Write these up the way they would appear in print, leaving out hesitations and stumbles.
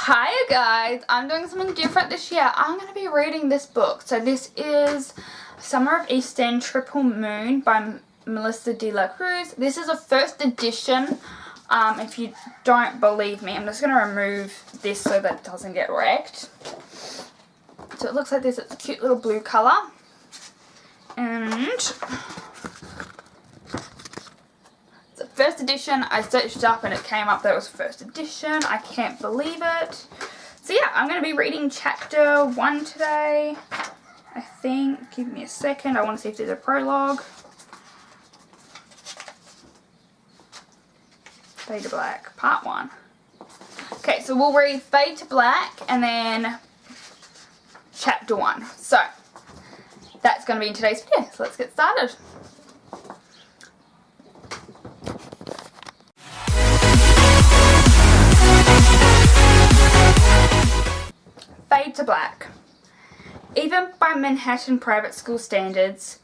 Hiya guys, I'm doing something different this year. I'm going to be reading this book. So this is Summer of Eastern Triple Moon by Melissa De La Cruz. This is a first edition. If you don't believe me, I'm just going to remove this so that it doesn't get wrecked. So it looks like this. It's a cute little blue colour. And first edition. I searched it up and it came up that it was first edition. I can't believe it. So yeah, I'm going to be reading chapter 1 today, I think. Give me a second. I want to see if there's a prologue. Fade to Black, part 1. Okay, so we'll read Fade to Black and then chapter 1. So, that's going to be in today's video. So let's get started. Fade to Black. Even by Manhattan private school standards,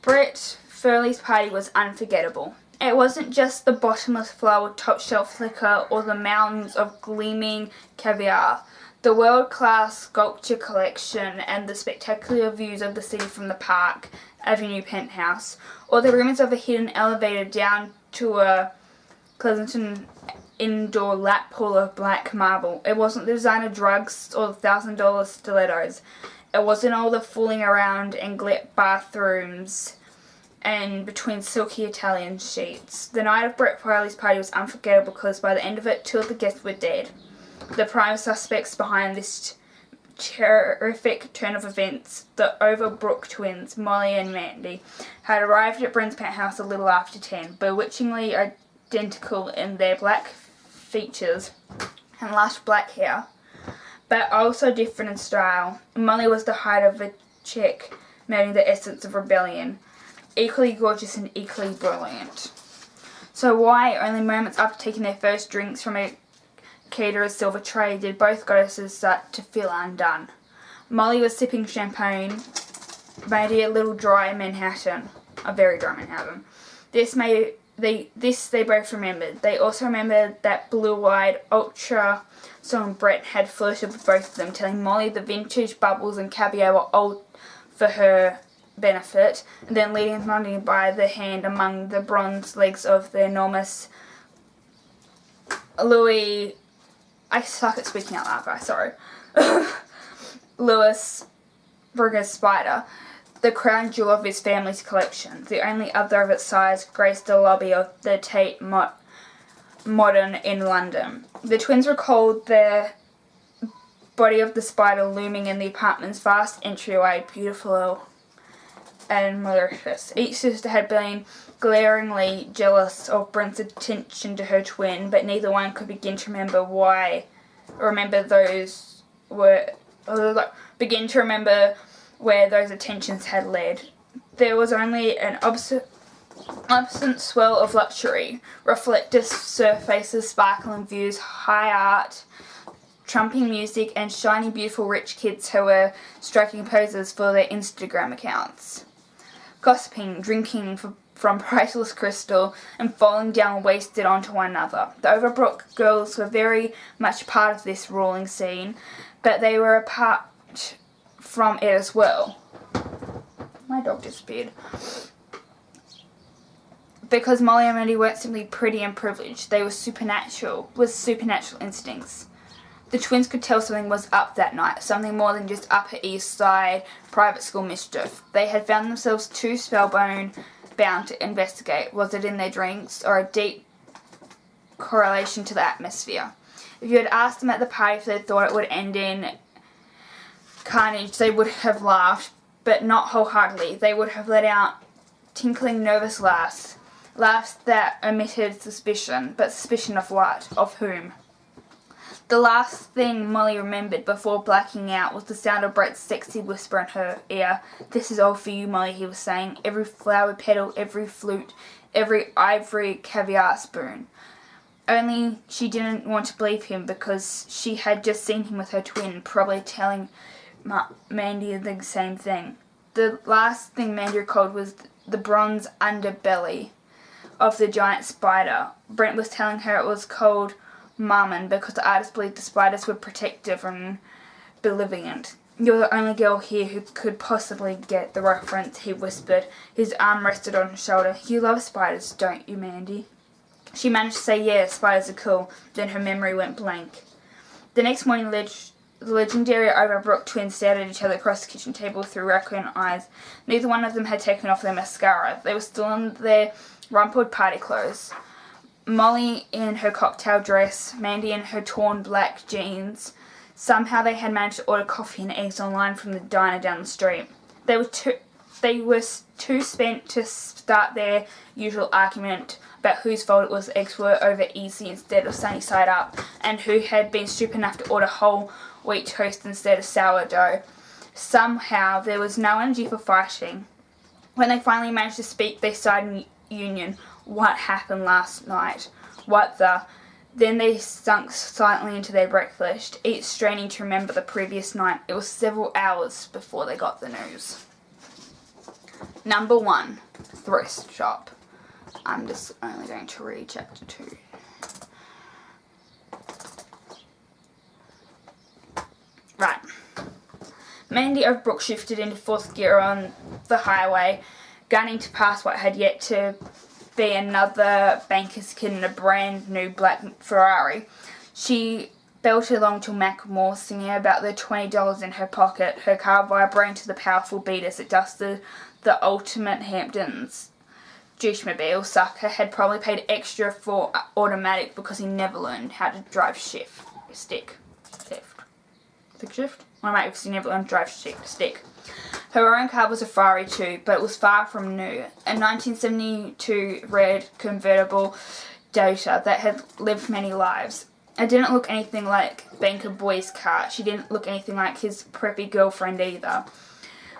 Brett Furley's party was unforgettable. It wasn't just the bottomless flower top shelf liquor or the mountains of gleaming caviar. The world-class sculpture collection and the spectacular views of the city from the Park Avenue penthouse, or the rumors of a hidden elevator down to a Pleasanton indoor lap pool of black marble. It wasn't the designer drugs or the $1,000 stilettos. It wasn't all the fooling around in glit bathrooms and between silky Italian sheets. The night of Brett Furley's party was unforgettable because by the end of it, 2 of the guests were dead. The prime suspects behind this terrific turn of events, the Overbrook twins, Molly and Mandy, had arrived at Brent's penthouse a little after 10, bewitchingly identical in their black features and lush black hair, but also different in style. Molly was the height of a chick, meeting the essence of rebellion, equally gorgeous and equally brilliant. So why, only moments after taking their first drinks from a caterer's silver tray, did both goddesses start to feel undone? Molly was sipping champagne, maybe a little dry in Manhattan, a very dry Manhattan. This they both remembered. They also remembered that blue-eyed, ultra-strong Brett had flirted with both of them, telling Molly the vintage bubbles and caviar were old for her benefit, and then leading Molly by the hand among the bronze legs of the enormous Louis... I suck at speaking out loud, guys, sorry. Louis Burger's spider, the crown jewel of his family's collection. The only other of its size graced the lobby of the Tate Modern in London. The twins recalled the body of the spider looming in the apartment's vast entryway, beautiful and malicious. Each sister had been glaringly jealous of Brent's attention to her twin, but neither one could begin to remember where those attentions had led. There was only an absent swell of luxury, reflective surfaces, sparkling views, high art, trumping music, and shiny, beautiful, rich kids who were striking poses for their Instagram accounts. Gossiping, drinking from priceless crystal, and falling down wasted onto one another. The Overbrook girls were very much part of this ruling scene, but they were apart from it as well. My dog disappeared. Because Molly and Mandy weren't simply pretty and privileged, they were supernatural, with supernatural instincts. The twins could tell something was up that night, something more than just Upper East Side private school mischief. They had found themselves too spellbound to investigate. Was it in their drinks or a deep correlation to the atmosphere? If you had asked them at the party if they thought it would end in carnage, they would have laughed, but not wholeheartedly. They would have let out tinkling, nervous laughs that omitted suspicion. But suspicion of what? Of whom? The last thing Molly remembered before blacking out was the sound of Brett's sexy whisper in her ear. "This is all for you, Molly," he was saying. "Every flower petal, every flute, every ivory caviar spoon." Only she didn't want to believe him because she had just seen him with her twin, probably telling Mandy the same thing. The last thing Mandy recalled was the bronze underbelly of the giant spider. Brent was telling her it was called Marmon because the artist believed the spiders were protective and benevolent. "You're the only girl here who could possibly get the reference," he whispered. His arm rested on her shoulder. "You love spiders, don't you, Mandy?" She managed to say, "Yeah, spiders are cool." Then her memory went blank. The next morning, the legendary Overbrook twins stared at each other across the kitchen table through raccoon eyes. Neither one of them had taken off their mascara. They were still in their rumpled party clothes. Molly in her cocktail dress, Mandy in her torn black jeans. Somehow they had managed to order coffee and eggs online from the diner down the street. They were too spent to start their usual argument about whose fault it was eggs were over easy instead of sunny side up, and who had been stupid enough to order whole wheat toast instead of sourdough. Somehow there was no energy for fighting. When they finally managed to speak, they sighed in union. "What happened last night? What the..." Then they sunk silently into their breakfast, each straining to remember the previous night. It was several hours before they got the news. Number 1, thrift shop. I'm just only going to read chapter 2. Right. Mandy Overbrook shifted into fourth gear on the highway, gunning to pass what had yet to be another banker's kid in a brand new black Ferrari. She belted along till Macklemore, singing about the $20 in her pocket, her car vibrating to the powerful beat as it dusted the ultimate Hamptons. Douchemobile sucker had probably paid extra for automatic because he never learned how to drive stick shift? Automatic because he never learned to drive stick. Her own car was a Ferrari too, but it was far from new. A 1972 red convertible Dota that had lived many lives. It didn't look anything like Banker Boy's car. She didn't look anything like his preppy girlfriend either.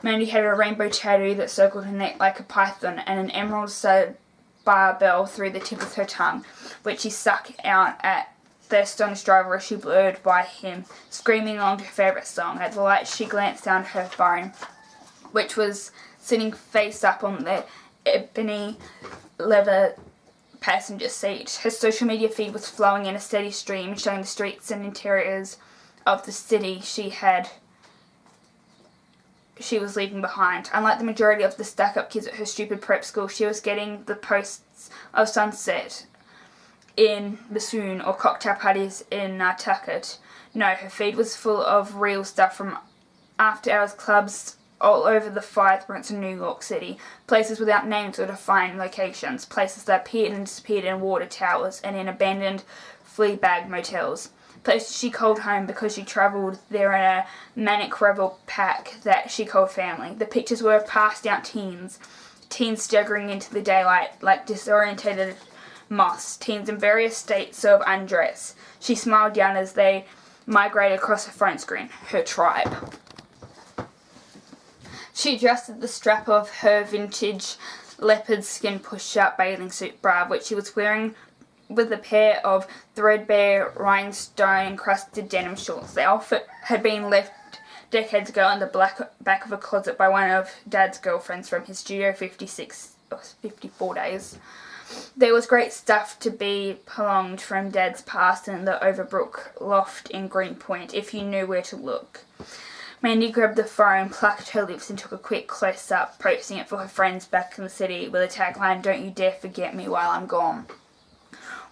Mandy had a rainbow tattoo that circled her neck like a python and an emerald-studded barbell through the tip of her tongue, which she sucked out at the astonished driver as she blurred by him, screaming along to her favourite song. At the light, she glanced down her phone, which was sitting face up on the ebony leather passenger seat. Her social media feed was flowing in a steady stream, showing the streets and interiors of the city she was leaving behind. Unlike the majority of the stuck-up kids at her stupid prep school, she was getting the posts of sunset in Bassoon or cocktail parties in Nantucket. No, her feed was full of real stuff from after-hours clubs all over the quadrants of New York City, places without names or defined locations, places that appeared and disappeared in water towers and in abandoned flea-bag motels, places she called home because she travelled there in a manic rebel pack that she called family. The pictures were of passed-out teens staggering into the daylight like disorientated moths, teens in various states of undress. She smiled down as they migrated across her phone screen. Her tribe. She adjusted the strap of her vintage leopard skin push-up bathing suit bra, which she was wearing with a pair of threadbare rhinestone-encrusted denim shorts. The outfit had been left decades ago in the back of a closet by one of Dad's girlfriends from his Studio 54 days. There was great stuff to be prolonged from Dad's past in the Overbrook loft in Greenpoint, if you knew where to look. Mandy grabbed the phone, plucked her lips and took a quick close-up, posting it for her friends back in the city with a tagline, "Don't you dare forget me while I'm gone."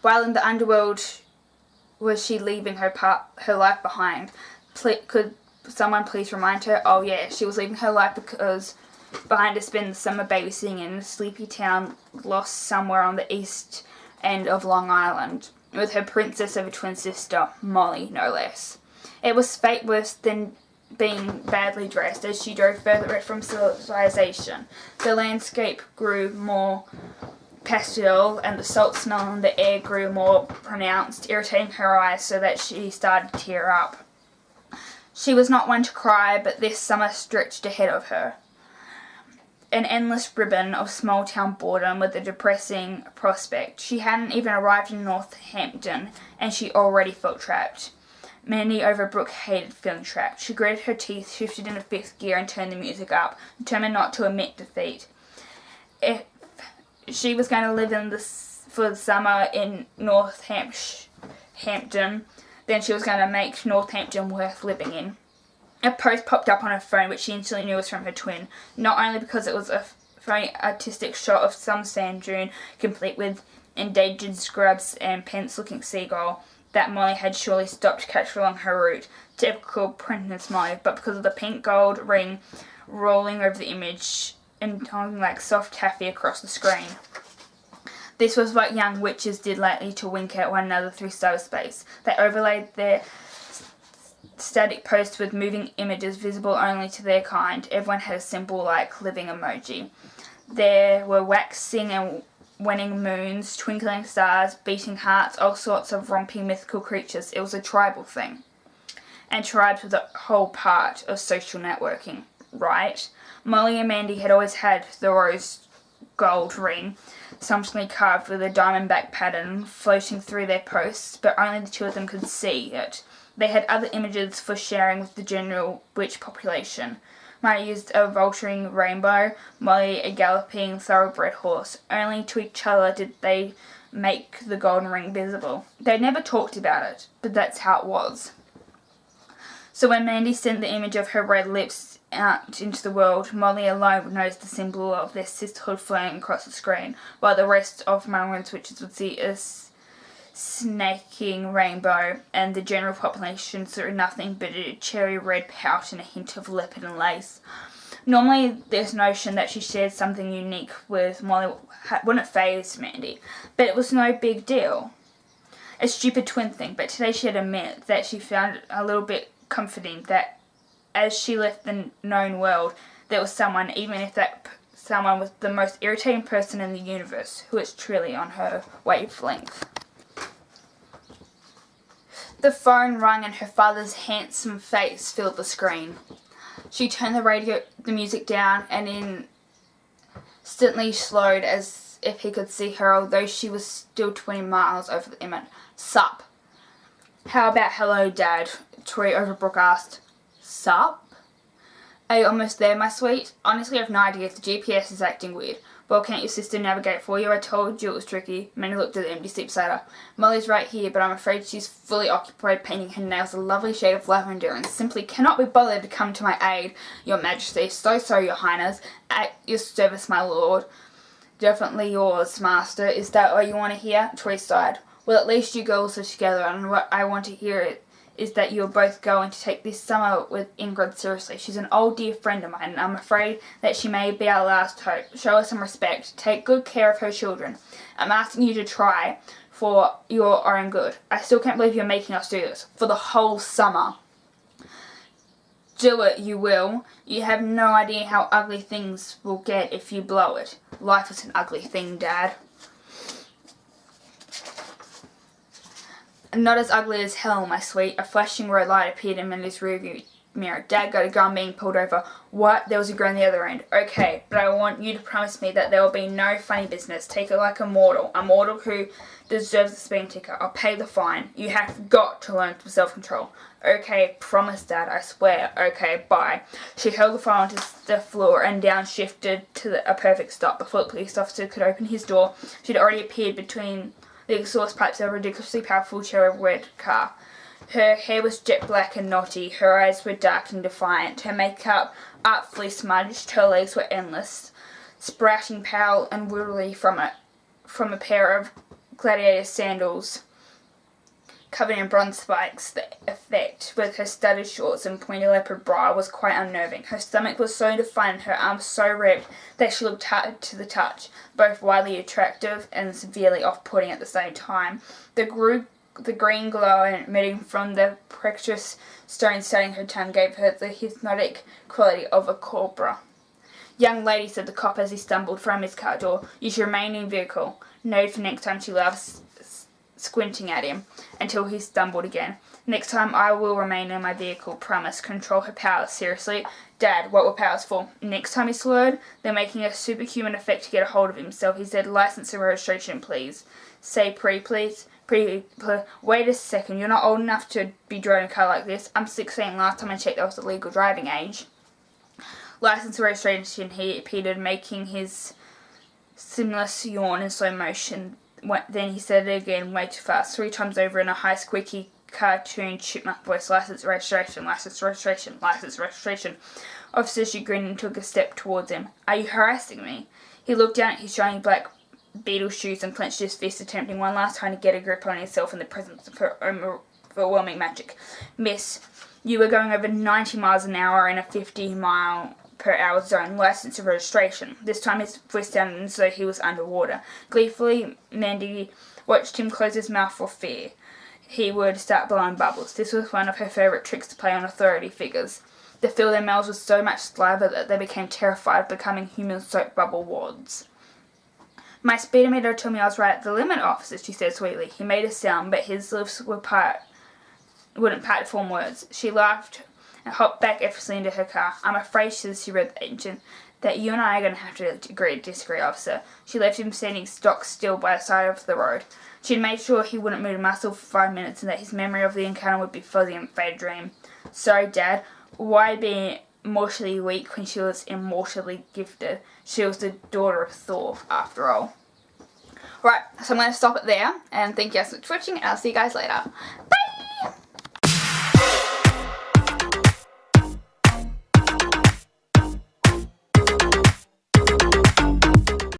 While in the underworld was she leaving her life behind? Could someone please remind her? Oh yeah, she was leaving her life behind to spend the summer babysitting in a sleepy town lost somewhere on the east end of Long Island, with her princess of a twin sister, Molly, no less. It was fate worse than being badly dressed as she drove further from civilization. The landscape grew more pastel and the salt smell in the air grew more pronounced, irritating her eyes so that she started to tear up. She was not one to cry, but this summer stretched ahead of her. An endless ribbon of small-town boredom with a depressing prospect. She hadn't even arrived in Northampton, and she already felt trapped. Mandy Overbrook hated feeling trapped. She gritted her teeth, shifted into fifth gear, and turned the music up, determined not to admit defeat. If she was going to live for the summer in Northamptonshire, Northampton, then she was going to make Northampton worth living in. A post popped up on her phone which she instantly knew was from her twin, not only because it was a very artistic shot of some sand dune complete with endangered scrubs and pencil-looking seagull that Molly had surely stopped to catch along her route, typical Princess Molly, but because of the pink gold ring rolling over the image and hanging like soft taffy across the screen. This was what young witches did lately to wink at one another through cyberspace. They overlaid their static posts with moving images visible only to their kind. Everyone had a simple, like, living emoji. There were waxing and waning moons, twinkling stars, beating hearts, all sorts of romping mythical creatures. It was a tribal thing. And tribes were the whole part of social networking, right? Molly and Mandy had always had the rose gold ring, sumptuously carved with a diamond-back pattern floating through their posts, but only the two of them could see it. They had other images for sharing with the general witch population. Maya used a vulturing rainbow, Molly a galloping thoroughbred horse. Only to each other did they make the golden ring visible. They never talked about it, but that's how it was. So when Mandy sent the image of her red lips out into the world, Molly alone would notice the symbol of their sisterhood flying across the screen, while the rest of Melbourne's witches would see a snaking rainbow, and the general population saw nothing but a cherry red pout and a hint of leopard and lace. Normally, this notion that she shared something unique with Molly wouldn't faze Mandy, but it was no big deal. A stupid twin thing, but today she had admitted that she found it a little bit comforting that as she left the known world, there was someone, even if that someone was the most irritating person in the universe, who was truly on her wavelength. The phone rang and her father's handsome face filled the screen. She turned the music down and instantly slowed as if he could see her, although she was still 20 miles over the limit. Sup? How about hello, Dad? Troy Overbrook asked. Sup? Are you almost there, my sweet? Honestly, I have no idea if the GPS is acting weird. Well, can't your sister navigate for you? I told you it was tricky. Mandy looked at the empty sleep cider. Molly's right here, but I'm afraid she's fully occupied painting her nails a lovely shade of lavender and simply cannot be bothered to come to my aid, Your Majesty. So sorry, Your Highness. At your service, my lord. Definitely yours, Master. Is that what you want to hear? Troy sighed. Well, at least you girls are together, and what I want to hear is that you're both going to take this summer with Ingrid seriously. She's an old dear friend of mine, and I'm afraid that she may be our last hope. Show her some respect. Take good care of her children. I'm asking you to try for your own good. I still can't believe you're making us do this. For the whole summer. Do it, you will. You have no idea how ugly things will get if you blow it. Life is an ugly thing, Dad. Not as ugly as hell, my sweet. A flashing red light appeared in Mandy's rearview mirror. Dad got a gun being pulled over. What? There was a girl on the other end. Okay, but I want you to promise me that there will be no funny business. Take it like a mortal who deserves a speeding ticket. I'll pay the fine. You have got to learn some self-control. Okay, promise, Dad, I swear. Okay, bye. She held the phone onto the floor and downshifted to a perfect stop. Before the police officer could open his door, she'd already appeared between the exhaust pipes of a ridiculously powerful cherry red car. Her hair was jet black and knotty, her eyes were dark and defiant, her makeup artfully smudged, her legs were endless, sprouting pale and willowy from a pair of gladiator sandals covered in bronze spikes. The effect, with her studded shorts and pointy leopard bra, was quite unnerving. Her stomach was so defined, her arms so ripped, that she looked hard to the touch, both wildly attractive and severely off-putting at the same time. The green glow emitting from the precious stone studding her tongue gave her the hypnotic quality of a cobra. Young lady, said the cop as he stumbled from his car door, you should remain in vehicle. Noted for next time, she laughed, squinting at him, until he stumbled again. Next time I will remain in my vehicle, promise. Control her powers. Seriously? Dad, what were powers for? Next time he slurred, then making a superhuman effect to get a hold of himself, he said, license and registration, please. Say please. Wait a second, you're not old enough to be driving a car like this. I'm 16, last time I checked that was the legal driving age. License and registration, he repeated, making his seamless yawn in slow motion. then he said it again way too fast, 3 times over in a high squeaky cartoon chipmunk voice. License, registration, license, registration, license, registration. Officer, she grinned and took a step towards him. Are you harassing me? He looked down at his shiny black beetle shoes and clenched his fist, attempting one last time to get a grip on himself in the presence of her overwhelming magic. Miss, you were going over 90 miles an hour in a 50-mile-per-hour zone. License and registration. This time his voice sounded as though he was underwater. Gleefully, Mandy watched him close his mouth for fear he would start blowing bubbles. This was one of her favourite tricks to play on authority figures. To fill their mouths with so much saliva that they became terrified of becoming human soap bubble wads. My speedometer told me I was right at the limit, officer, she said sweetly. He made a sound, but his lips wouldn't part to form words. She laughed and hopped back effortlessly into her car. I'm afraid, she read the agent, that you and I are going to have to disagree, officer. She left him standing stock still by the side of the road. She had made sure he wouldn't move a muscle for 5 minutes and that his memory of the encounter would be fuzzy and fade dream. Sorry, Dad. Why be mortally weak when she was immortally gifted? She was the daughter of Thor, after all. Right, so I'm going to stop it there, and thank you guys for watching, and I'll see you guys later. Bye!